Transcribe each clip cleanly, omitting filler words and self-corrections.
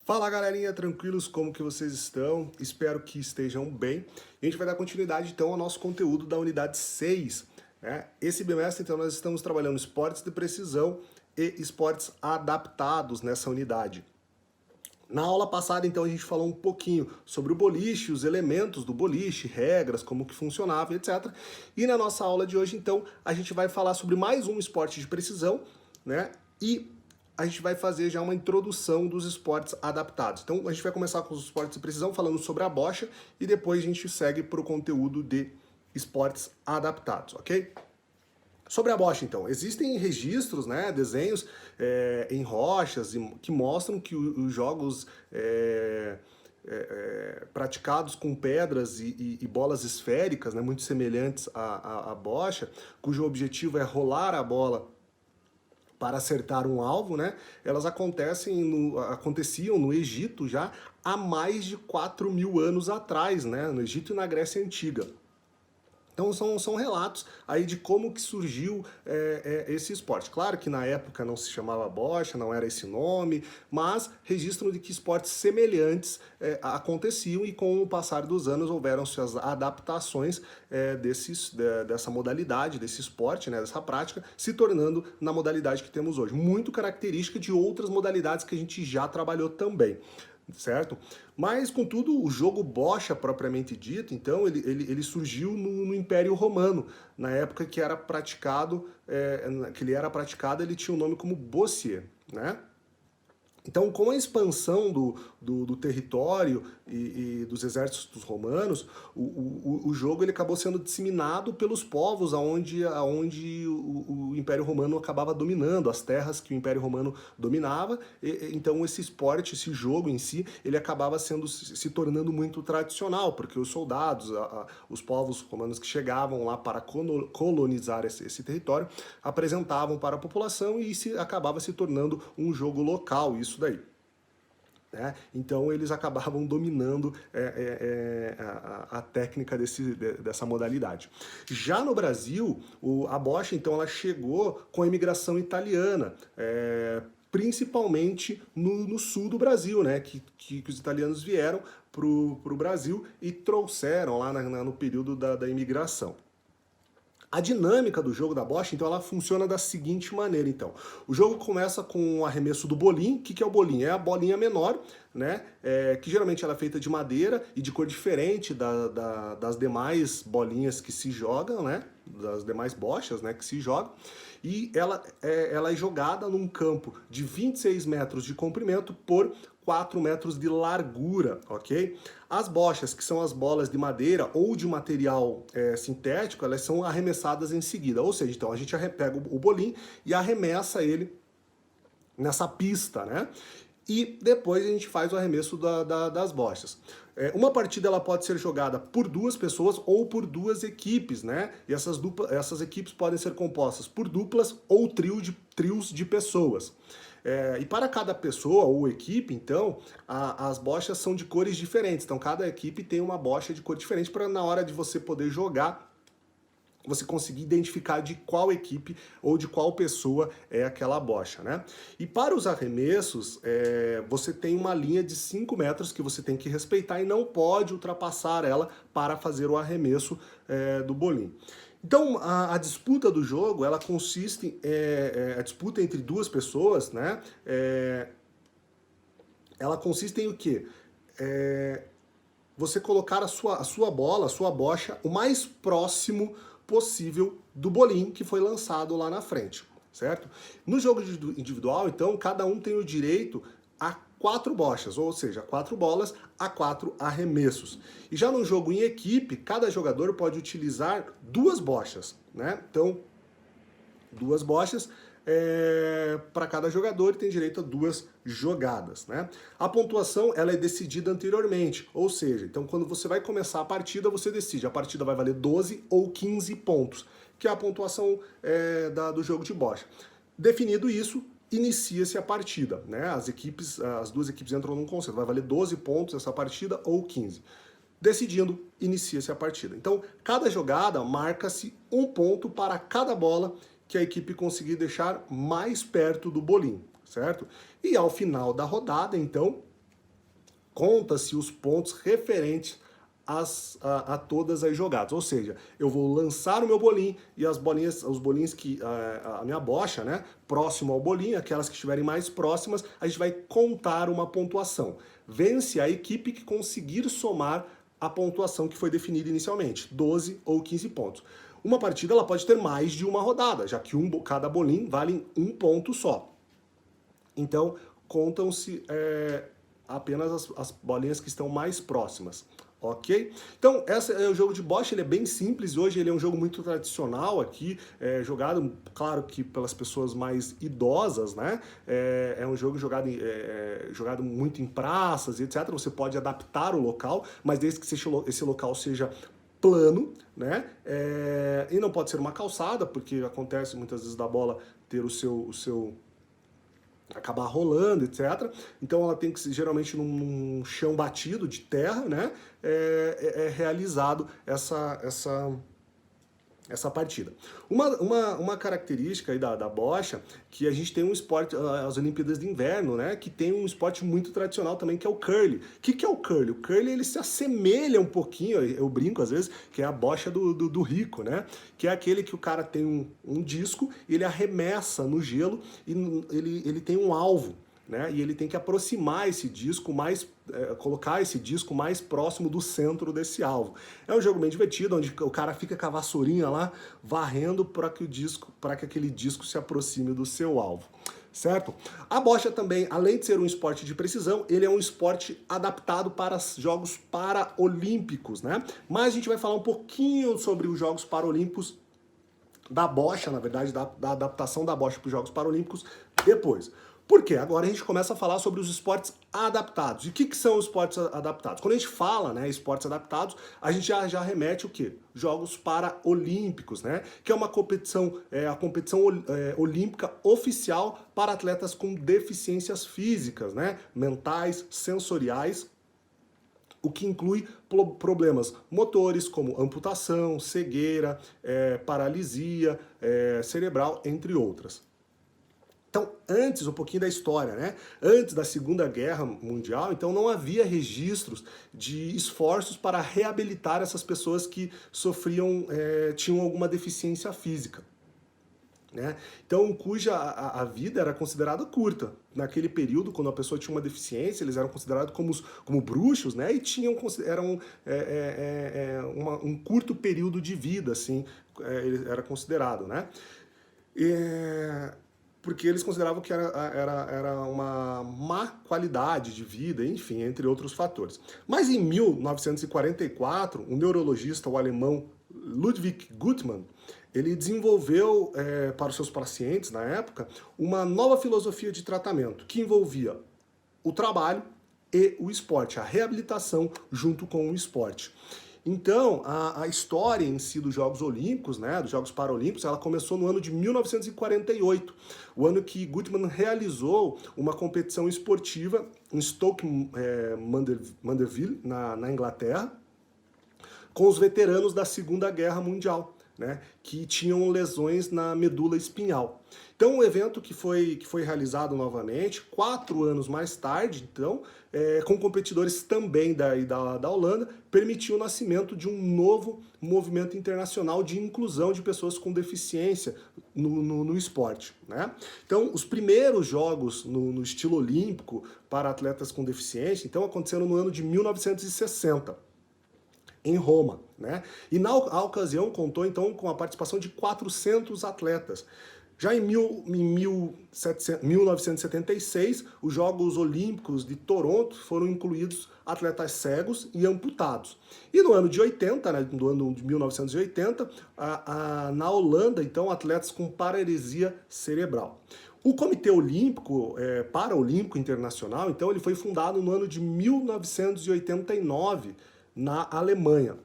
Fala galerinha, tranquilos? Como que vocês estão? Espero que estejam bem. A gente vai dar continuidade então ao nosso conteúdo da unidade 6. Né? Esse bimestre então nós estamos trabalhando esportes de precisão e esportes adaptados nessa unidade. Na aula passada, então, a gente falou um pouquinho sobre o boliche, os elementos do boliche, regras, como que funcionava, etc. E na nossa aula de hoje, então, a gente vai falar sobre mais um esporte de precisão, né? E a gente vai fazer já uma introdução dos esportes adaptados. Então, a gente vai começar com os esportes de precisão, falando sobre a bocha, e depois a gente segue para o conteúdo de esportes adaptados, ok? Sobre a bocha, então, existem registros, né, desenhos em rochas que mostram que os jogos praticados com pedras e bolas esféricas, né, muito semelhantes à bocha, cujo objetivo é rolar a bola para acertar um alvo, né, elas aconteciam no Egito já há mais de 4.000 anos atrás, né, no Egito e na Grécia Antiga. Então são relatos aí de como que surgiu esse esporte. Claro que na época não se chamava bocha, não era esse nome, mas registram de que esportes semelhantes aconteciam e com o passar dos anos houveram-se as adaptações dessa modalidade, desse esporte, né, dessa prática, se tornando na modalidade que temos hoje. Muito característica de outras modalidades que a gente já trabalhou também. Certo? Mas, contudo, o jogo bocha propriamente dito, então, ele surgiu no Império Romano, na época que era praticado, ele tinha o nome como bocce, né? Então, com a expansão do território e dos exércitos romanos, o jogo ele acabou sendo disseminado pelos povos aonde o Império Romano acabava dominando, as terras que o Império Romano dominava. Então, esse esporte, esse jogo em si, ele acabava se tornando muito tradicional, porque os soldados, os povos romanos que chegavam lá para colonizar esse território, apresentavam para a população e acabava se tornando um jogo local, isso daí. Né? Então eles acabavam dominando a técnica dessa modalidade. Já no Brasil, a bocha então ela chegou com a imigração italiana, principalmente no sul do Brasil, né? que os italianos vieram para o Brasil e trouxeram lá no período da imigração. A dinâmica do jogo da bocha, então, ela funciona da seguinte maneira, então. O jogo começa com o arremesso do bolim. O que é o bolim? É a bolinha menor, né? Que geralmente ela é feita de madeira e de cor diferente das demais bolinhas que se jogam, né? Das demais bochas, né? Que se jogam. E ela é jogada num campo de 26 metros de comprimento por 4 metros de largura, ok? As bochas, que são as bolas de madeira ou de material sintético, elas são arremessadas em seguida. Ou seja, então a gente pega o bolim e arremessa ele nessa pista, né? E depois a gente faz o arremesso das bochas. Uma partida ela pode ser jogada por duas pessoas ou por duas equipes, né? E essas equipes podem ser compostas por duplas ou trios de pessoas. E para cada pessoa ou equipe, então, as bochas são de cores diferentes. Então, cada equipe tem uma bocha de cor diferente para na hora de você poder jogar, você conseguir identificar de qual equipe ou de qual pessoa é aquela bocha, né? E para os arremessos, você tem uma linha de 5 metros que você tem que respeitar e não pode ultrapassar ela para fazer o arremesso do bolim. Então, a disputa do jogo, ela consiste, a disputa entre duas pessoas, né? Ela consiste em o quê? Você colocar a sua bola, a sua bocha, o mais próximo possível do bolim que foi lançado lá na frente, certo? No jogo individual, então, cada um tem o direito a 4 bochas, ou seja, 4 bolas a 4 arremessos. E já no jogo em equipe, cada jogador pode utilizar 2 bochas, né? Então, 2 bochas para cada jogador e tem direito a 2 jogadas, né? A pontuação ela é decidida anteriormente, ou seja, então quando você vai começar a partida, você decide, a partida vai valer 12 ou 15 pontos, que é a pontuação do jogo de bocha. Definido isso, inicia-se a partida, né? As duas equipes entram num conceito, vai valer 12 pontos essa partida ou 15. Decidindo, inicia-se a partida. Então, cada jogada marca-se 1 ponto para cada bola que a equipe conseguir deixar mais perto do bolinho, certo? E ao final da rodada, então, conta-se os pontos referentes a todas as jogadas. Ou seja, eu vou lançar o meu bolinho e as bolinhas, os bolinhos que a minha bocha, né, próximo ao bolinho, aquelas que estiverem mais próximas, a gente vai contar uma pontuação. Vence a equipe que conseguir somar a pontuação que foi definida inicialmente, 12 ou 15 pontos. Uma partida ela pode ter mais de uma rodada, já que cada bolinho vale um ponto só. Então, contam-se apenas as bolinhas que estão mais próximas. Ok? Então, esse é o jogo de bocha, ele é bem simples, hoje ele é um jogo muito tradicional aqui, jogado, claro que pelas pessoas mais idosas, né? É um jogo jogado muito em praças, etc. Você pode adaptar o local, mas desde que esse local seja plano, né? E não pode ser uma calçada, porque acontece muitas vezes da bola ter o seu acabar rolando, etc. Então ela tem que ser geralmente num chão batido de terra, né? Realizado essa partida. Uma característica aí da bocha, que a gente tem um esporte, as Olimpíadas de Inverno, né, que tem um esporte muito tradicional também, que é o curling. O que é o curling? O curling, ele se assemelha um pouquinho, eu brinco às vezes, que é a bocha do rico, né, que é aquele que o cara tem um disco, e ele arremessa no gelo, e ele tem um alvo, né? E ele tem que aproximar esse disco colocar esse disco mais próximo do centro desse alvo. É um jogo bem divertido, onde o cara fica com a vassourinha lá, varrendo para que aquele disco se aproxime do seu alvo. Certo? A bocha também, além de ser um esporte de precisão, ele é um esporte adaptado para Jogos Paralímpicos, né? Mas a gente vai falar um pouquinho sobre os Jogos Paralímpicos da bocha, na verdade, da adaptação da bocha para os Jogos Paralímpicos depois. Por quê? Agora a gente começa a falar sobre os esportes adaptados. E o que são os esportes adaptados? Quando a gente fala, né, esportes adaptados, a gente já remete o quê? Jogos Paralímpicos, né? Que é uma competição, a competição olímpica oficial para atletas com deficiências físicas, né? Mentais, sensoriais, o que inclui problemas motores, como amputação, cegueira, paralisia cerebral, entre outras. Então, antes, um pouquinho da história, né? Antes da Segunda Guerra Mundial, então não havia registros de esforços para reabilitar essas pessoas que tinham alguma deficiência física, né? Então, cuja a vida era considerada curta. Naquele período, quando a pessoa tinha uma deficiência, eles eram considerados como bruxos, né? E eram um curto período de vida, assim, era considerado, né? Porque eles consideravam que era uma má qualidade de vida, enfim, entre outros fatores. Mas em 1944, um neurologista, o alemão Ludwig Guttmann, ele desenvolveu para os seus pacientes, na época, uma nova filosofia de tratamento, que envolvia o trabalho e o esporte, a reabilitação junto com o esporte. Então, a história em si dos Jogos Olímpicos, né, dos Jogos Paralímpicos, ela começou no ano de 1948, o ano que Guttmann realizou uma competição esportiva em Stoke Mandeville, na Inglaterra, com os veteranos da Segunda Guerra Mundial, né, que tinham lesões na medula espinhal. Então, um evento que foi realizado novamente, 4 anos mais tarde, então, com competidores também da Holanda, permitiu o nascimento de um novo movimento internacional de inclusão de pessoas com deficiência no esporte, né? Então, os primeiros jogos no estilo olímpico para atletas com deficiência, então, aconteceram no ano de 1960. Em Roma, né? E na ocasião contou então com a participação de 400 atletas. Já em 1976, os Jogos Olímpicos de Toronto foram incluídos atletas cegos e amputados. E no ano de 80, né, no ano de 1980, na Holanda, então, atletas com paralisia cerebral. O Comitê Olímpico, Paralímpico Internacional, então, ele foi fundado no ano de 1989, na Alemanha.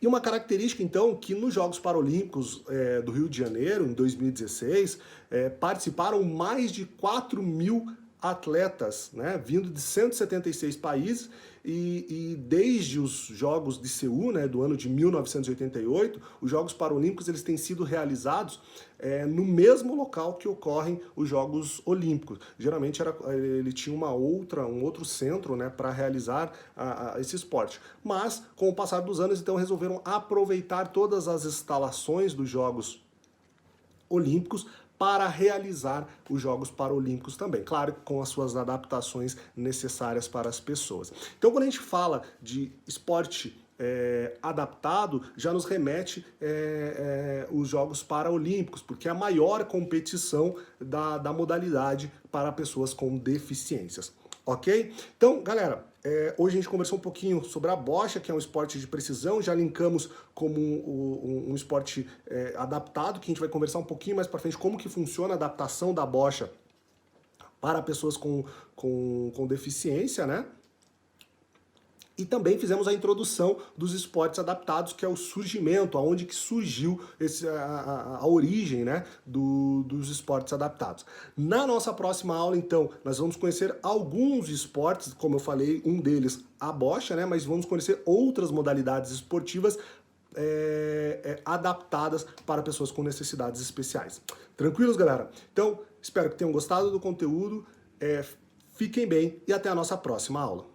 E uma característica, então, que nos Jogos Paralímpicos do Rio de Janeiro, em 2016, participaram mais de 4.000 atletas, né, vindo de 176 países, e desde os Jogos de Seul, né, do ano de 1988, os Jogos Paralímpicos eles têm sido realizados no mesmo local que ocorrem os Jogos Olímpicos. Geralmente ele tinha um outro centro, né, para realizar esse esporte. Mas, com o passar dos anos, então resolveram aproveitar todas as instalações dos Jogos Olímpicos para realizar os Jogos Paralímpicos também. Claro, com as suas adaptações necessárias para as pessoas. Então, quando a gente fala de esporte adaptado, já nos remete os Jogos Paralímpicos, porque é a maior competição da modalidade para pessoas com deficiências. Ok? Então, galera, hoje a gente conversou um pouquinho sobre a bocha, que é um esporte de precisão, já linkamos como um esporte adaptado, que a gente vai conversar um pouquinho mais para frente como que funciona a adaptação da bocha para pessoas com deficiência, né? E também fizemos a introdução dos esportes adaptados, que é o surgimento, aonde que surgiu a origem, né, dos esportes adaptados. Na nossa próxima aula, então, nós vamos conhecer alguns esportes, como eu falei, um deles a bocha, né, mas vamos conhecer outras modalidades esportivas adaptadas para pessoas com necessidades especiais. Tranquilos, galera? Então, espero que tenham gostado do conteúdo, fiquem bem e até a nossa próxima aula.